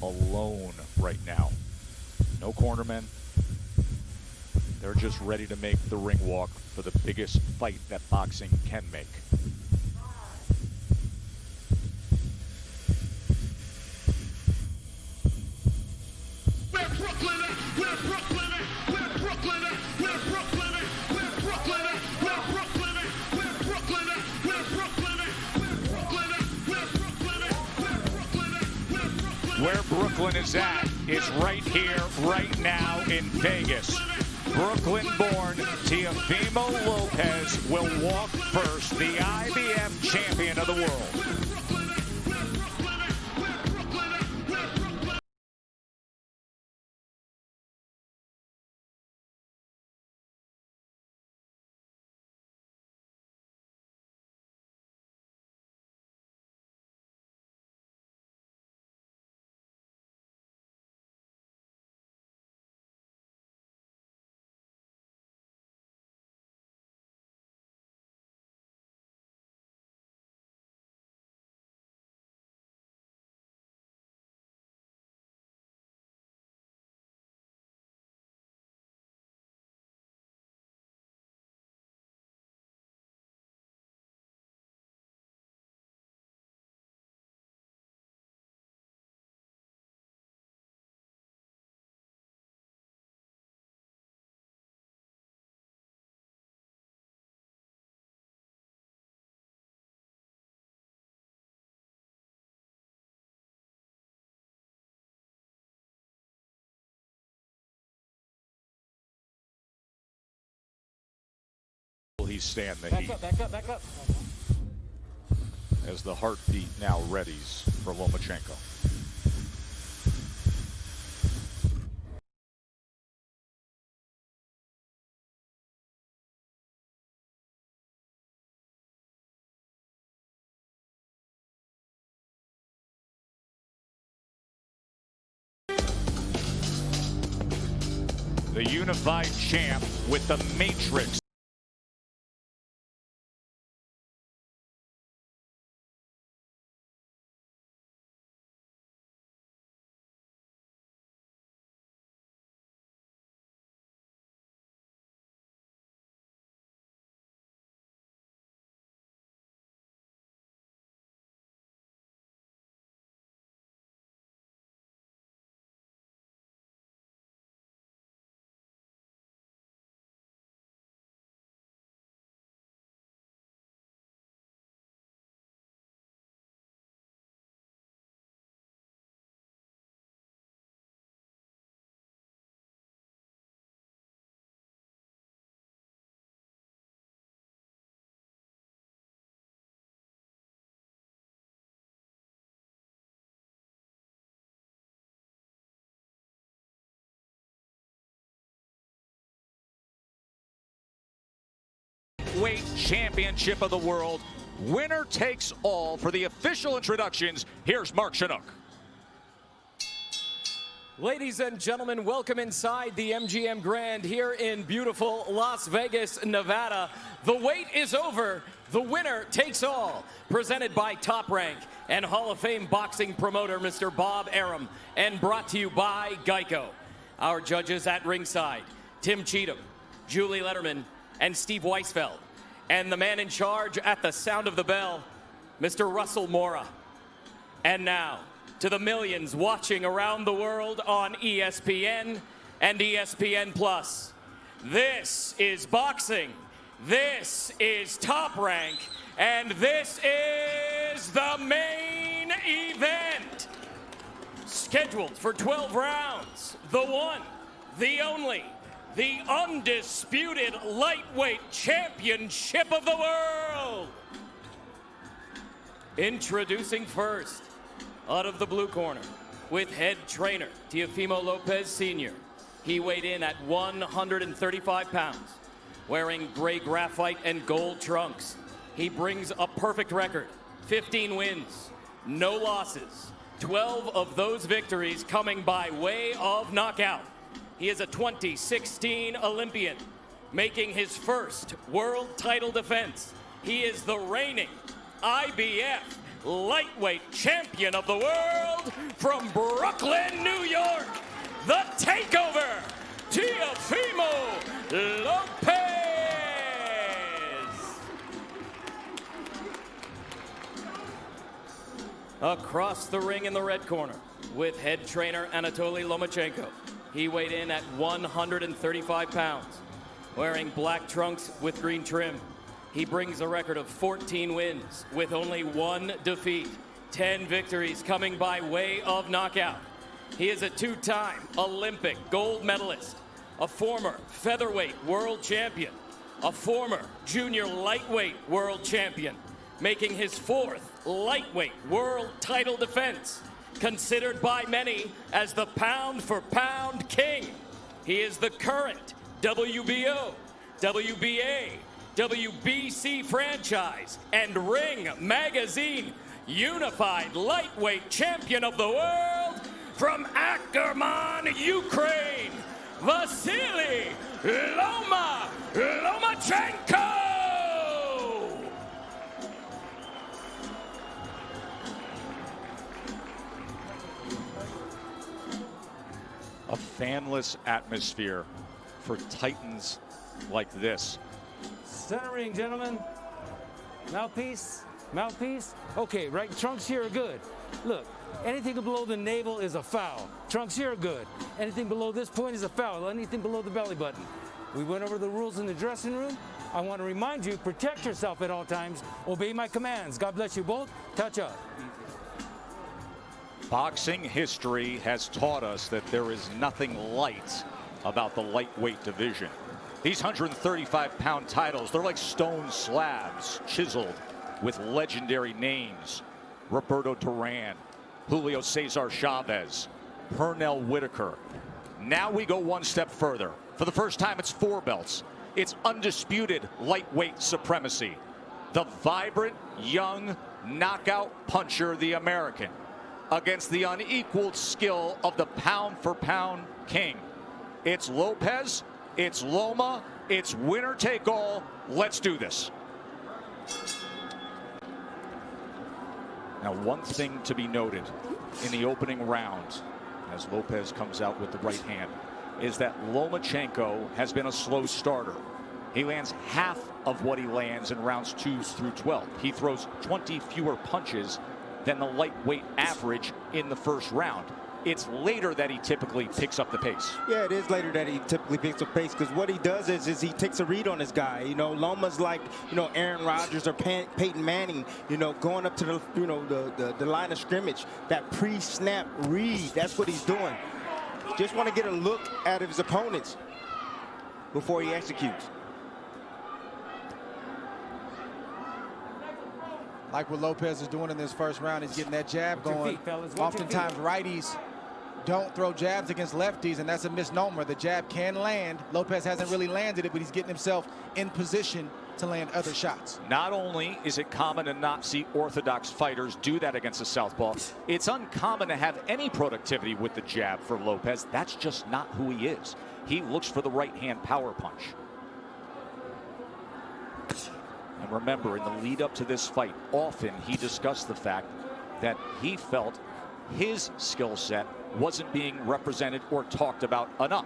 alone right now. No cornermen. They're just ready to make the ring walk for the biggest fight that boxing can make. We're Brooklyn at, we're Brooklyn at, we're Brooklyn at, we're Brooklyn at, we're Brooklyn at, we're Brooklyn at, we're Brooklyn at, we're Brooklyn at, we're Brooklyn at, we're Brooklyn at, we're Brooklyn at, we're Brooklyn. Where Brooklyn is at is right here, right now in Vegas. Brooklyn-born Teófimo López will walk first, the IBF champion of the world. Will he stand the heat? Back up. As the heartbeat now readies for Lomachenko. The unified champ with the Matrix. Weight Championship of the World. Winner takes all. For the official introductions, here's Mark Chinook. Ladies and gentlemen, welcome inside the MGM Grand here in beautiful Las Vegas, Nevada. The wait is over. The winner takes all. Presented by Top Rank and Hall of Fame boxing promoter Mr. Bob Arum, and brought to you by Geico. Our judges at ringside, Tim Cheatham, Julie Letterman, and Steve Weisfeld. And the man in charge at the sound of the bell, Mr. Russell Mora. And now, to the millions watching around the world on ESPN and ESPN+. This is boxing, this is Top Rank, and this is the main event. Scheduled for 12 rounds, the one, the only, the undisputed lightweight championship of the world. Introducing first, out of the blue corner, with head trainer Teofimo Lopez Sr. He weighed in at 135 pounds, wearing gray graphite and gold trunks. He brings a perfect record, 15 wins, no losses, 12 of those victories coming by way of knockout. He is a 2016 Olympian, making his first world title defense. He is the reigning IBF lightweight champion of the world from Brooklyn, New York, the takeover, Teófimo López. Across the ring in the red corner, with head trainer Vasyl Lomachenko. He weighed in at 135 pounds, wearing black trunks with green trim. He brings a record of 14 wins with only 1 defeat, 10 victories coming by way of knockout. He is a 2-time Olympic gold medalist, a former featherweight world champion, a former junior lightweight world champion, making his 4th lightweight world title defense, considered by many as the pound-for-pound king. He is the current WBO, WBA, WBC franchise, and Ring Magazine unified lightweight champion of the world from Ackerman, Ukraine, Vasyl Lomachenko! A fanless atmosphere for titans like this. Centering, gentlemen. Mouthpiece, mouthpiece. Okay, right, trunks here are good. Look, anything below the navel is a foul. Trunks here are good. Anything below this point is a foul. Anything below the belly button. We went over the rules in the dressing room. I want to remind you, protect yourself at all times. Obey my commands. God bless you both. Touch up. Boxing history has taught us that there is nothing light about the lightweight division. These 135-pound titles, they're like stone slabs chiseled with legendary names. Roberto Duran, Julio Cesar Chavez, Pernell Whitaker. Now we go one step further. For the first time, it's 4 belts. It's undisputed lightweight supremacy. The vibrant, young, knockout puncher, the American, against the unequaled skill of the pound-for-pound king. It's Lopez, it's Loma, it's winner take all. Let's do this. Now, one thing to be noted in the opening round, as Lopez comes out with the right hand, is that Lomachenko has been a slow starter. He lands half of what he lands in rounds 2 through 12. He throws 20 fewer punches than the lightweight average in the first round. It's later that he typically picks up the pace. Yeah, it is later that he typically picks up pace, because what he does is he takes a read on his guy. You know, Loma's like, you know, Aaron Rodgers or Peyton Manning, you know, going up to the, you know, the line of scrimmage. That pre-snap read, that's what he's doing. Just want to get a look at his opponents before he executes. Like what Lopez is doing in this first round, he's getting that jab going. Oftentimes righties don't throw jabs against lefties, and that's a misnomer. The jab can land. Lopez hasn't really landed it, but he's getting himself in position to land other shots. Not only is it common to not see orthodox fighters do that against a southpaw, it's uncommon to have any productivity with the jab for Lopez. That's just not who he is. He looks for the right hand power punch. And remember, in the lead up to this fight, often he discussed the fact that he felt his skill set wasn't being represented or talked about enough.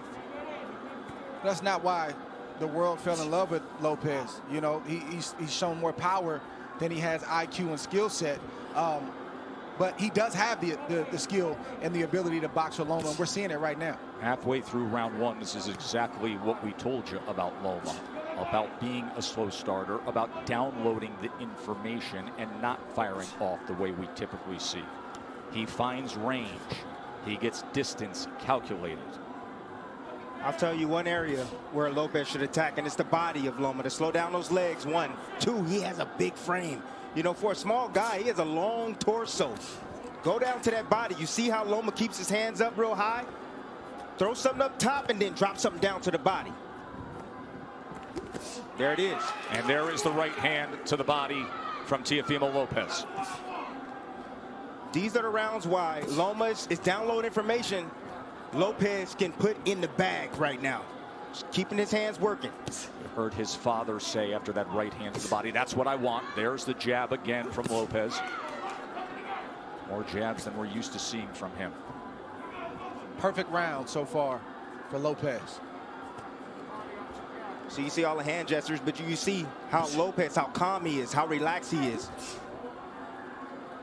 That's not why the world fell in love with Lopez. You know, he's shown more power than he has IQ and skill set. But he does have the skill and the ability to box with Loma, and we're seeing it right now. Halfway through round 1, this is exactly what we told you about Loma. About being a slow starter, about downloading the information and not firing off the way we typically see. He finds range. He gets distance calculated. I'll tell you one area where Lopez should attack, and it's the body of Loma, to slow down those legs. 1, 2, he has a big frame. You know, for a small guy, he has a long torso. Go down to that body. You see how Loma keeps his hands up real high? Throw something up top and then drop something down to the body. There it is. And there is the right hand to the body from Teofimo Lopez. These are the rounds why Loma is downloading information Lopez can put in the bag right now. Just keeping his hands working. You heard his father say after that right hand to the body, that's what I want. There's the jab again from Lopez. More jabs than we're used to seeing from him. Perfect round so far for Lopez. So you see all the hand gestures, but you see how Lopez, how calm he is, how relaxed he is.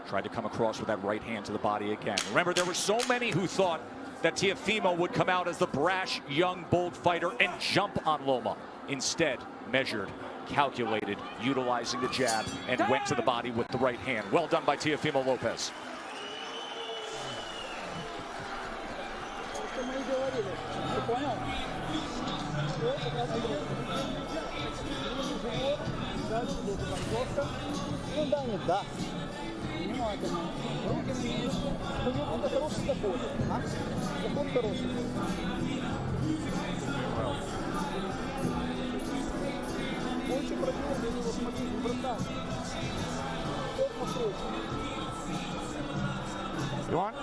Tried to come across with that right hand to the body again. Remember, there were so many who thought that Teofimo would come out as the brash, young, bold fighter and jump on Loma. Instead, measured, calculated, utilizing the jab, and went to the body with the right hand. Well done by Teofimo Lopez. You want?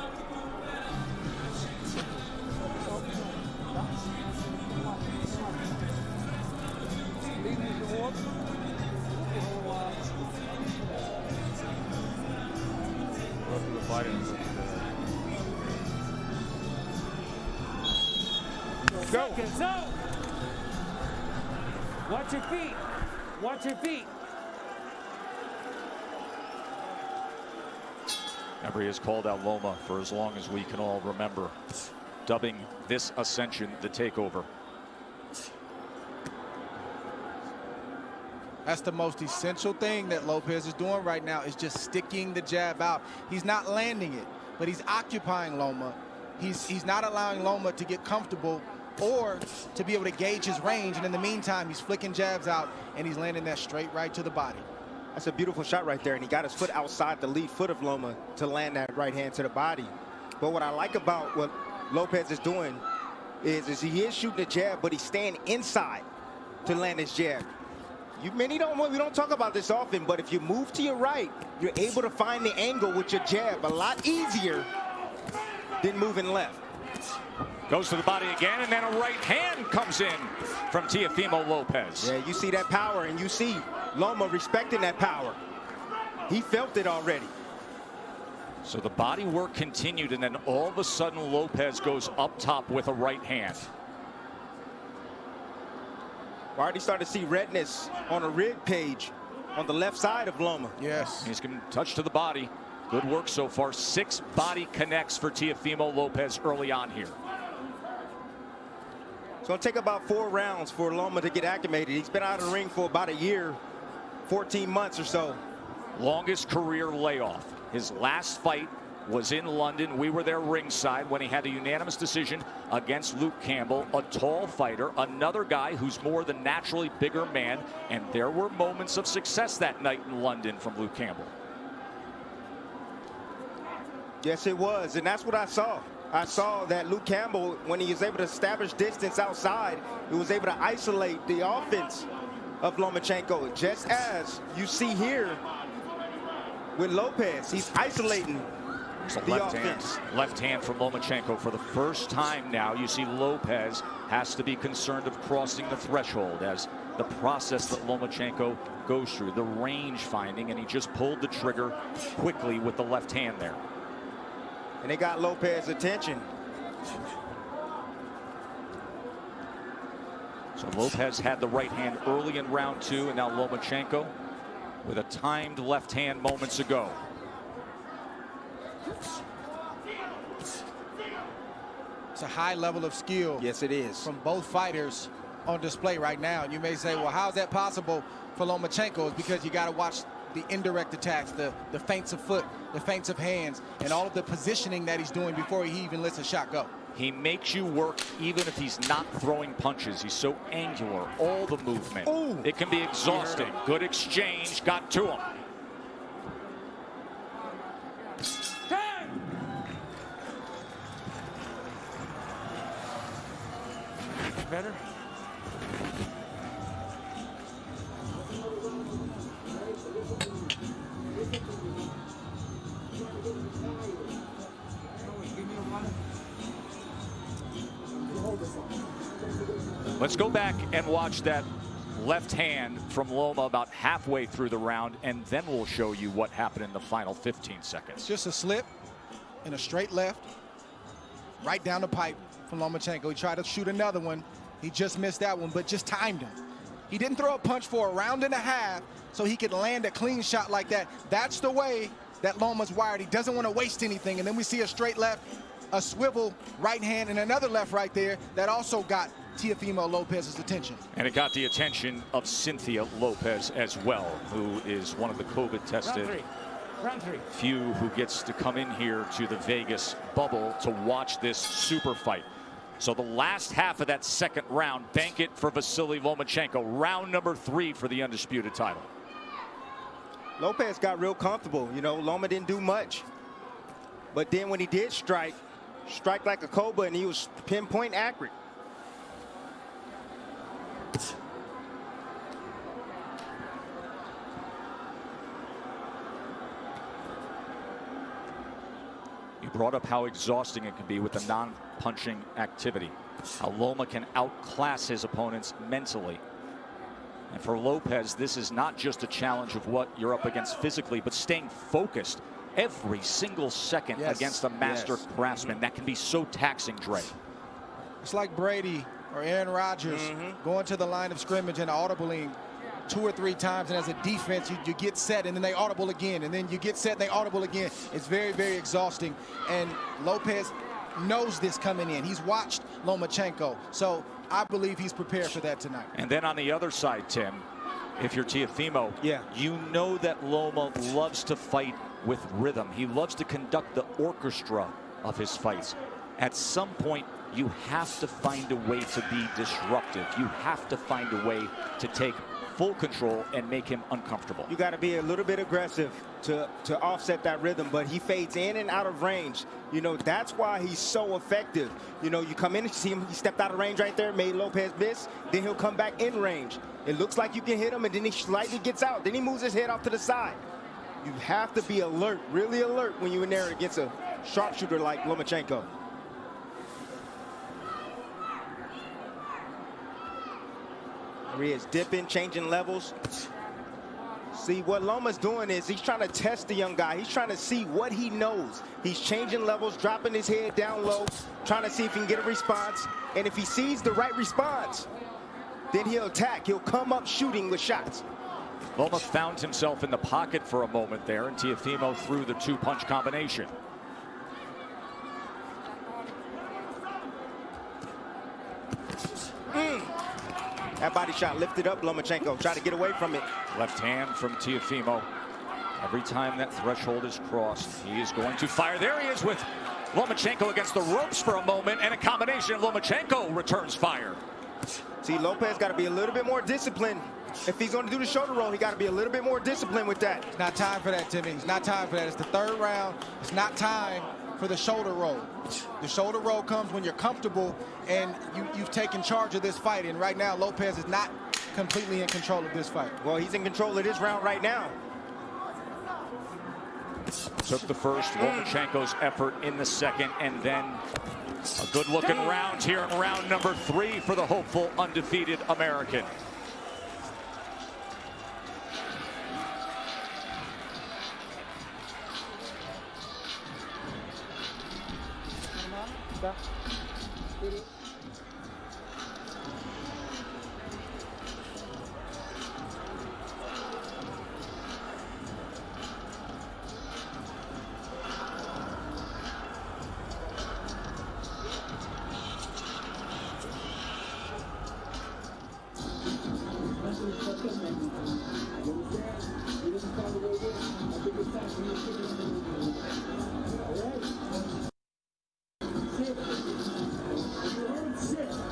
Go. So, watch your feet. Watch your feet. Remember, he has called out Loma for as long as we can all remember, dubbing this ascension the takeover. That's the most essential thing that Lopez is doing right now, is just sticking the jab out. He's not landing it, but he's occupying Loma. He's not allowing Loma to get comfortable or to be able to gauge his range. And in the meantime, he's flicking jabs out and he's landing that straight right to the body. That's a beautiful shot right there, and he got his foot outside the lead foot of Loma to land that right hand to the body. But what I like about what Lopez is doing is he is shooting a jab, but he's staying inside to land his jab. We don't talk about this often, but if you move to your right, you're able to find the angle with your jab a lot easier than moving left. Goes to the body again, and then a right hand comes in from Teofimo Lopez. Yeah, you see that power, and you see Loma respecting that power. He felt it already. So the body work continued, and then all of a sudden Lopez goes up top with a right hand. We already started to see redness on a rib cage on the left side of Loma. Yes. He's going to touch to the body. Good work so far. 6 body connects for Teofimo Lopez early on here. So it'll take about 4 rounds for Loma to get acclimated. He's been out of the ring for about a year, 14 months or so. Longest career layoff. His last fight was in London. We were there ringside when he had a unanimous decision against Luke Campbell, a tall fighter, another guy who's more than naturally bigger man. And there were moments of success that night in London from Luke Campbell. Yes, it was, and that's what I saw. I saw that Luke Campbell, when he was able to establish distance outside, he was able to isolate the offense of Lomachenko, just as you see here with Lopez. He's isolating the offense. Left hand from Lomachenko. For the first time now, you see Lopez has to be concerned of crossing the threshold as the process that Lomachenko goes through, the range finding, and he just pulled the trigger quickly with the left hand there. And they got Lopez's attention. So Lopez had the right hand early in round 2, and now Lomachenko with a timed left hand moments ago. It's a high level of skill. Yes, it is. From both fighters on display right now. And you may say, well, how's that possible for Lomachenko? It's because you got to watch the indirect attacks, the feints of foot, the feints of hands, and all of the positioning that he's doing before he even lets a shot go. He makes you work even if he's not throwing punches. He's so angular, all the movement. Ooh. It can be exhausting. Good exchange, got to him. Better? Let's go back and watch that left hand from Loma about halfway through the round, and then we'll show you what happened in the final 15 seconds. Just a slip and a straight left, right down the pipe from Lomachenko. He tried to shoot another one. He just missed that one, but just timed him. He didn't throw a punch for a round and a half so he could land a clean shot like that. That's the way that Loma's wired. He doesn't want to waste anything. And then we see a straight left, a swivel right hand, and another left right there that also got Teofimo Lopez's attention. And it got the attention of Cynthia Lopez as well, who is one of the COVID-tested few who gets to come in here to the Vegas bubble to watch this super fight. So the last half of that second round, bank it for Vasyl Lomachenko. Round number 3 for the undisputed title. Lopez got real comfortable. You know, Loma didn't do much. But then when he did strike like a cobra, and he was pinpoint accurate. You brought up how exhausting it can be with the non-punching activity. How Loma can outclass his opponents mentally. And for Lopez, this is not just a challenge of what you're up against physically, but staying focused every single second against a master craftsman. That can be so taxing, Dre. It's like Brady or Aaron Rodgers going to the line of scrimmage and audibling 2 or 3 times, and as a defense you get set and then they audible again, and then you get set and they audible again. It's very, very exhausting, and Lopez knows this coming in. He's watched Lomachenko, so I believe he's prepared for that tonight. And then on the other side, Tim, if you're Teofimo, you know that Loma loves to fight with rhythm. He loves to conduct the orchestra of his fights. At some point, you have to find a way to be disruptive. You have to find a way to take full control and make him uncomfortable. You got to be a little bit aggressive to offset that rhythm, but he fades in and out of range. You know, that's why he's so effective. You know, you come in and see him, he stepped out of range right there, made Lopez miss, then he'll come back in range. It looks like you can hit him, and then he slightly gets out. Then he moves his head off to the side. You have to be alert, really alert, when you're in there against a sharpshooter like Lomachenko. There he is, dipping, changing levels. See, what Loma's doing is he's trying to test the young guy. He's trying to see what he knows. He's changing levels, dropping his head down low, trying to see if he can get a response. And if he sees the right response, then he'll attack. He'll come up shooting with shots. Loma found himself in the pocket for a moment there, and Teofimo threw the 2-punch combination. That body shot lifted up Lomachenko, tried to get away from it. Left hand from Teofimo. Every time that threshold is crossed, he is going to fire. There he is with Lomachenko against the ropes for a moment, and a combination of Lomachenko returns fire. See, Lopez got to be a little bit more disciplined. If he's going to do the shoulder roll, he got to be a little bit more disciplined with that. It's not time for that, Timmy. It's not time for that. It's the 3rd round. It's not time for the shoulder roll. The shoulder roll comes when you're comfortable and you've taken charge of this fight. And right now, Lopez is not completely in control of this fight. Well, he's in control of this round right now. Took the first, Lomachenko's effort in the second, and then a good-looking round here in round number 3 for the hopeful undefeated American.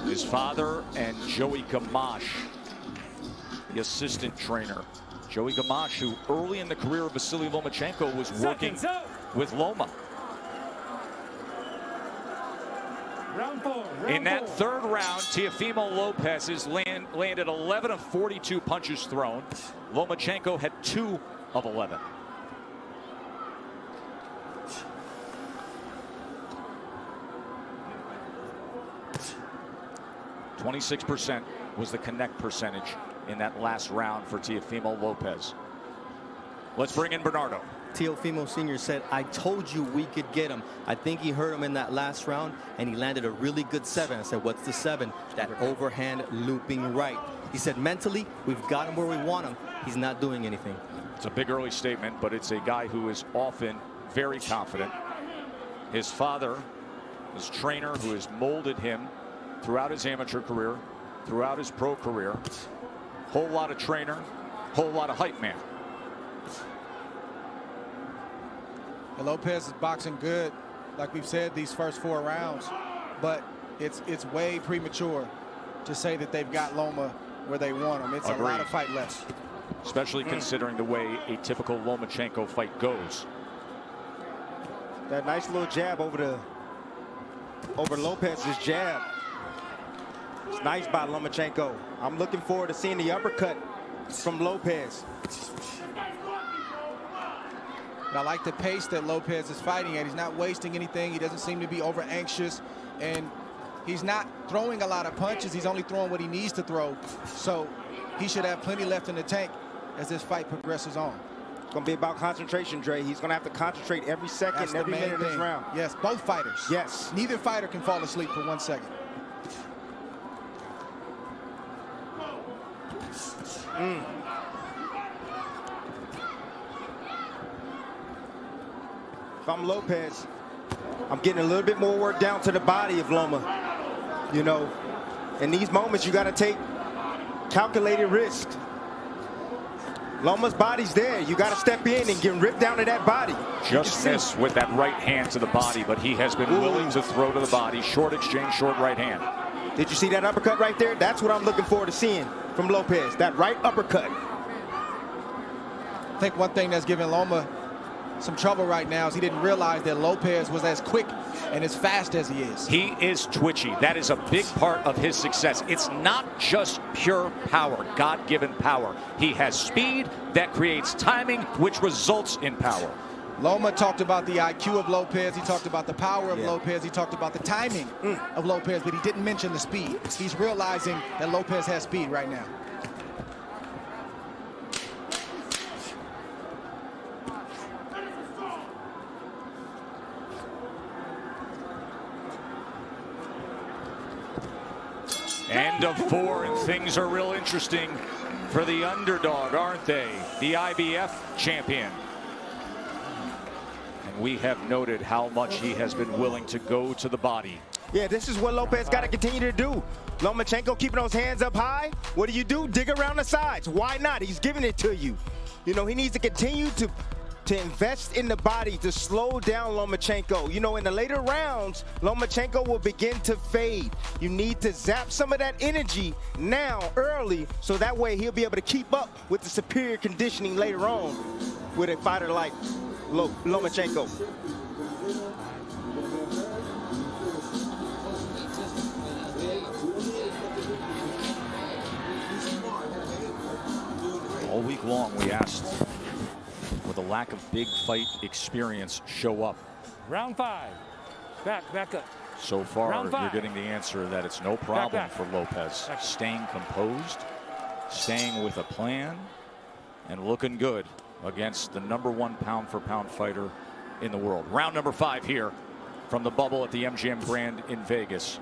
His father and Joey Gamache, the assistant trainer. Joey Gamache, who early in the career of Vasyl Lomachenko was working with Loma. In that 3rd round, Teofimo Lopez has landed 11 of 42 punches thrown. Lomachenko had 2 of 11. .26% was the connect percentage in that last round for Teofimo Lopez. Let's bring in Bernardo. Teofimo Sr. said, I told you we could get him. I think he hurt him in that last round, and he landed a really good 7. I said, what's the 7? That overhand looping right. He said, mentally, we've got him where we want him. He's not doing anything. It's a big early statement, but it's a guy who is often very confident. His father, his trainer, who has molded him throughout his amateur career, throughout his pro career. Whole lot of trainer, whole lot of hype man. Lopez is boxing good, like we've said, these first 4 rounds, but it's way premature to say that they've got Loma where they want him. It's Agreed. A lot of fight left. Especially considering the way a typical Lomachenko fight goes. That nice little jab over Lopez's jab. It's nice by Lomachenko. I'm looking forward to seeing the uppercut from Lopez. I like the pace that Lopez is fighting at. He's not wasting anything. He doesn't seem to be over anxious, and he's not throwing a lot of punches. He's only throwing what he needs to throw. So he should have plenty left in the tank as this fight progresses on. It's going to be about concentration, Dre. He's going to have to concentrate every second, every minute of this round. Yes, both fighters. Yes. Neither fighter can fall asleep for 1 second. If I'm Lopez, I'm getting a little bit more work down to the body of Loma. You know, in these moments, you got to take calculated risk. Loma's body's there. You got to step in and get ripped down to that body. Just missed with that right hand to the body, but he has been willing to throw to the body. Short exchange, short right hand. Did you see that uppercut right there? That's what I'm looking forward to seeing from Lopez, that right uppercut. I think one thing that's giving Loma some trouble right now is he didn't realize that Lopez was as quick and as fast as he is. He is twitchy. That is a big part of his success. It's not just pure power, God-given power. He has speed that creates timing, which results in power. Loma talked about the IQ of Lopez. He talked about the power of Lopez. He talked about the timing of Lopez, but he didn't mention the speed. He's realizing that Lopez has speed right now. End of 4, and things are real interesting for the underdog, aren't they? The IBF champion. And we have noted how much he has been willing to go to the body. Yeah, this is what Lopez got to continue to do. Lomachenko keeping those hands up high. What do? Dig around the sides. Why not? He's giving it to you. You know, he needs to continue to invest in the body to slow down Lomachenko. You know, in the later rounds, Lomachenko will begin to fade. You need to zap some of that energy now, early, so that way he'll be able to keep up with the superior conditioning later on with a fighter like Lomachenko. All week long, we asked, will the lack of big fight experience show up? Round 5. Back up. So far, Round 5. you're getting the answer that it's no problem Back. for Lopez. Staying composed, staying with a plan, and looking good against the #1 pound-for-pound fighter in the world. Round number 5 here from the bubble at the MGM Grand in Vegas.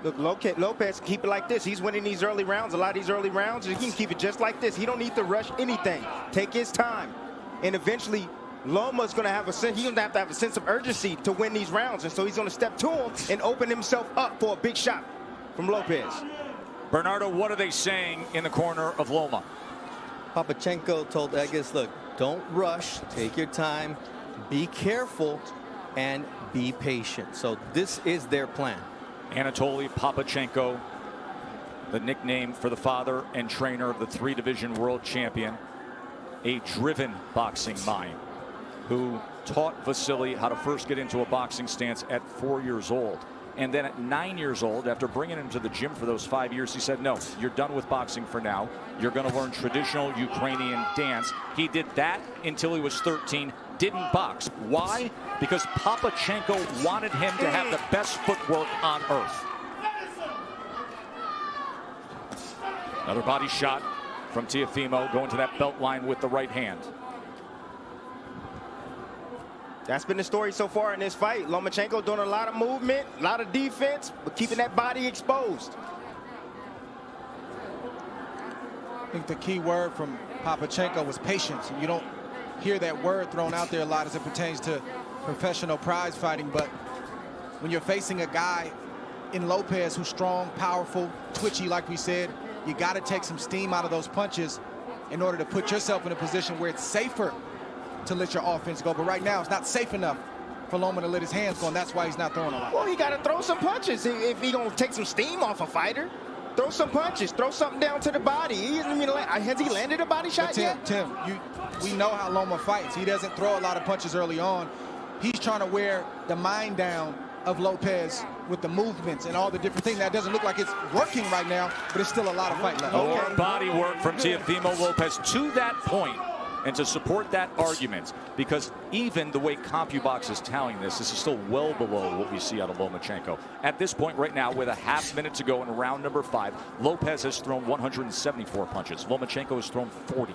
Look, Lopez keep it like this. He's winning these early rounds. A lot of these early rounds, he can keep it just like this. He don't need to rush anything. Take his time. And eventually, Loma's going to have a sense. He's going to have a sense of urgency to win these rounds. And so he's going to step to him and open himself up for a big shot from Lopez. Bernardo, what are they saying in the corner of Loma? Papachenko told Egas, look, don't rush, take your time, be careful, and be patient. So this is their plan. Anatoly Papachenko, the nickname for the father and trainer of the 3-division world champion, a driven boxing mind who taught Vasiliy how to first get into a boxing stance at 4 years old. And then at 9 years old, after bringing him to the gym for those 5 years, he said, no, you're done with boxing for now. You're going to learn traditional Ukrainian dance. He did that until he was 13, didn't box. Why? Because Papachenko wanted him to have the best footwork on earth. Another body shot from Teofimo, going to that belt line with the right hand. That's been the story so far in this fight. Lomachenko doing a lot of movement, a lot of defense, but keeping that body exposed. I think the key word from Lomachenko was patience. You don't hear that word thrown out there a lot as it pertains to professional prize fighting, but when you're facing a guy in Lopez who's strong, powerful, twitchy, like we said, you got to take some steam out of those punches in order to put yourself in a position where it's safer to let your offense go. But right now, it's not safe enough for Loma to let his hands go, and that's why he's not throwing a lot. Well, he got to throw some punches if he gonna take some steam off a fighter. Throw some punches, throw something down to the body. Has he landed a body shot yet? Tim, we know how Loma fights. He doesn't throw a lot of punches early on. He's trying to wear the mind down of Lopez with the movements and all the different things. That doesn't look like it's working right now, but it's still a lot of fight left. More body work from Teofimo Lopez to that point. And to support that argument, because even the way CompuBox is tallying this is still well below what we see out of Lomachenko. At this point right now, with a half minute to go in round number 5, Lopez has thrown 174 punches. Lomachenko has thrown 40.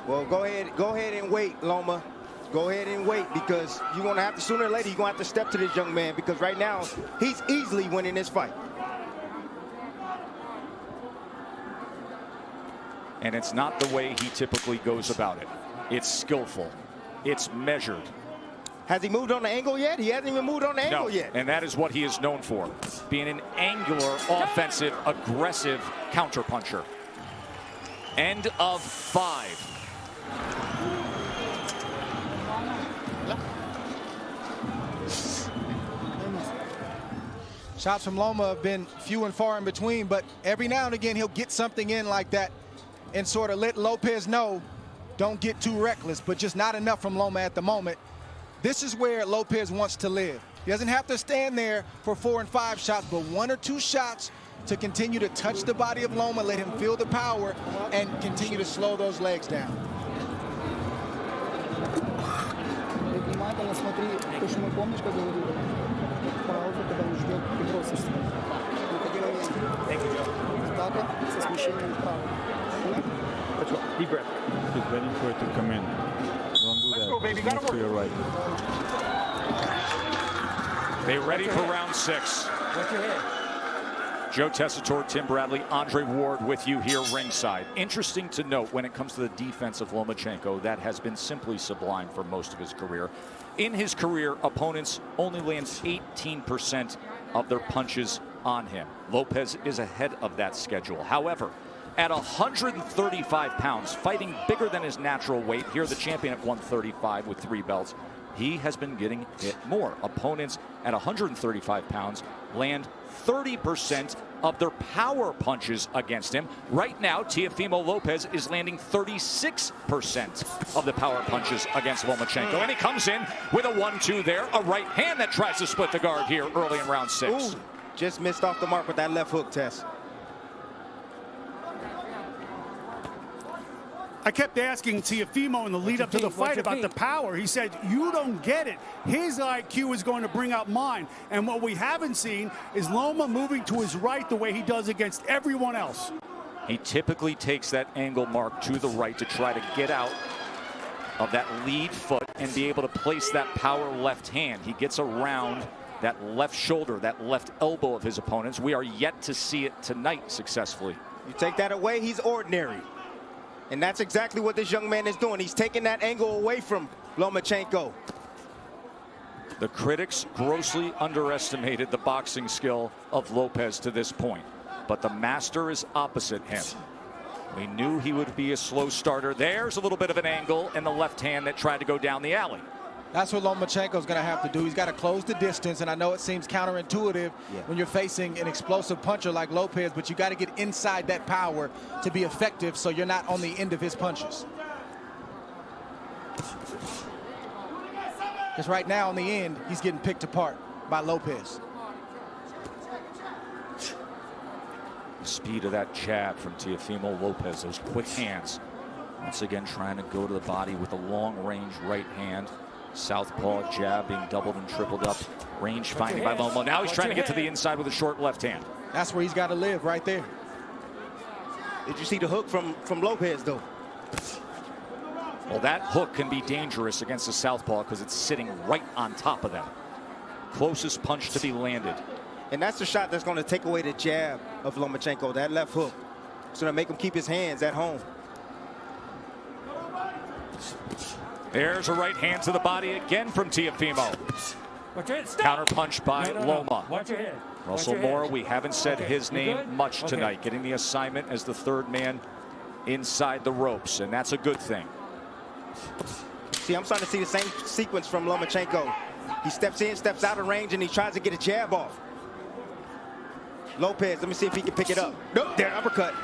Well, go ahead and wait, Loma. Go ahead and wait, because you're going to have to, sooner or later, you're going to have to step to this young man, because right now, he's easily winning this fight. And it's not the way he typically goes about it. It's skillful. It's measured. Has he moved on the angle yet? He hasn't even moved on the angle yet. And that is what he is known for, being an angular, offensive, aggressive counterpuncher. End of 5. Shots from Loma have been few and far in between, but every now and again he'll get something in like that and sort of let Lopez know, don't get too reckless, but just not enough from Loma at the moment. This is where Lopez wants to live. He doesn't have to stand there for 4 and 5 shots, but 1 or 2 shots to continue to touch the body of Loma, let him feel the power, and continue to slow those legs down. Thank you, Joe. Deep breath. He's waiting for it to come in. Don't do that. Go, baby. Move to your right. They ready for round 6. Joe Tessitore, Tim Bradley, Andre Ward with you here ringside. Interesting to note when it comes to the defense of Lomachenko, that has been simply sublime for most of his career. In his career, opponents only land 18% of their punches on him. Lopez is ahead of that schedule. However, at 135 pounds, fighting bigger than his natural weight, here the champion at 135 with 3 belts, he has been getting hit more. Opponents at 135 pounds land 30% of their power punches against him. Right now, Teofimo Lopez is landing 36% of the power punches against Lomachenko. And he comes in with a 1-2 there, a right hand that tries to split the guard here early in round 6. Ooh, just missed off the mark with that left hook, Tess. I kept asking Teofimo in the lead up to the fight about the power. He said, you don't get it. His IQ is going to bring out mine. And what we haven't seen is Loma moving to his right the way he does against everyone else. He typically takes that angle mark to the right to try to get out of that lead foot and be able to place that power left hand. He gets around that left shoulder, that left elbow of his opponents. We are yet to see it tonight successfully. You take that away, he's ordinary. And that's exactly what this young man is doing. He's taking that angle away from Lomachenko. The critics grossly underestimated the boxing skill of Lopez to this point, but the master is opposite him. We knew he would be a slow starter. There's a little bit of an angle in the left hand that tried to go down the alley. That's what Lomachenko's going to have to do. He's got to close the distance, and I know it seems counterintuitive when you're facing an explosive puncher like Lopez, but you got to get inside that power to be effective so you're not on the end of his punches. Because right now, in the end, he's getting picked apart by Lopez. The speed of that jab from Teofimo Lopez, those quick hands. Once again, trying to go to the body with a long-range right hand. Southpaw jab being doubled and tripled up. Range finding by Loma. Now he's trying to get to the inside with a short left hand. That's where he's got to live, right there. Did you see the hook from Lopez, though? Well, that hook can be dangerous against the southpaw because it's sitting right on top of them. Closest punch to be landed. And that's the shot that's going to take away the jab of Lomachenko, that left hook. It's going to make him keep his hands at home. There's a right hand to the body again from Teofimo. Counter punch by Loma. Watch your head. Russell Moore, we haven't said his name much tonight, getting the assignment as the third man inside the ropes, and that's a good thing. See, I'm starting to see the same sequence from Lomachenko. He steps in, steps out of range, and he tries to get a jab off. Lopez, let me see if he can pick it up. Nope, there, uppercut.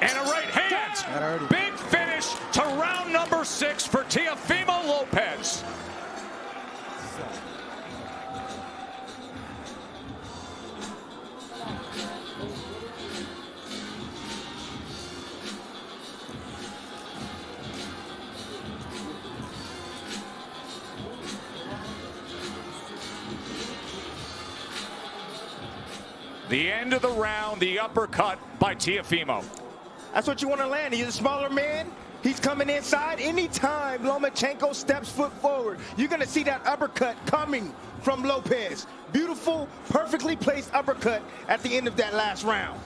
And a right hand. Big finish to round number 6 for Teofimo Lopez. The end of the round, the uppercut by Teofimo. That's what you want to land. He's a smaller man. He's coming inside. Anytime Lomachenko steps foot forward, you're going to see that uppercut coming from Lopez. Beautiful, perfectly placed uppercut at the end of that last round.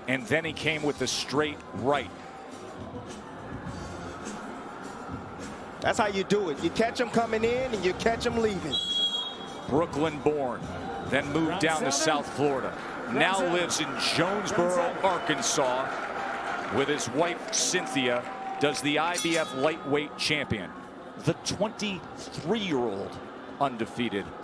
And then he came with the straight right. That's how you do it. You catch him coming in and you catch him leaving. Brooklyn born, then moved down to South Florida. Now lives in Jonesboro, Arkansas, with his wife Cynthia, does the IBF lightweight champion. The 23-year-old undefeated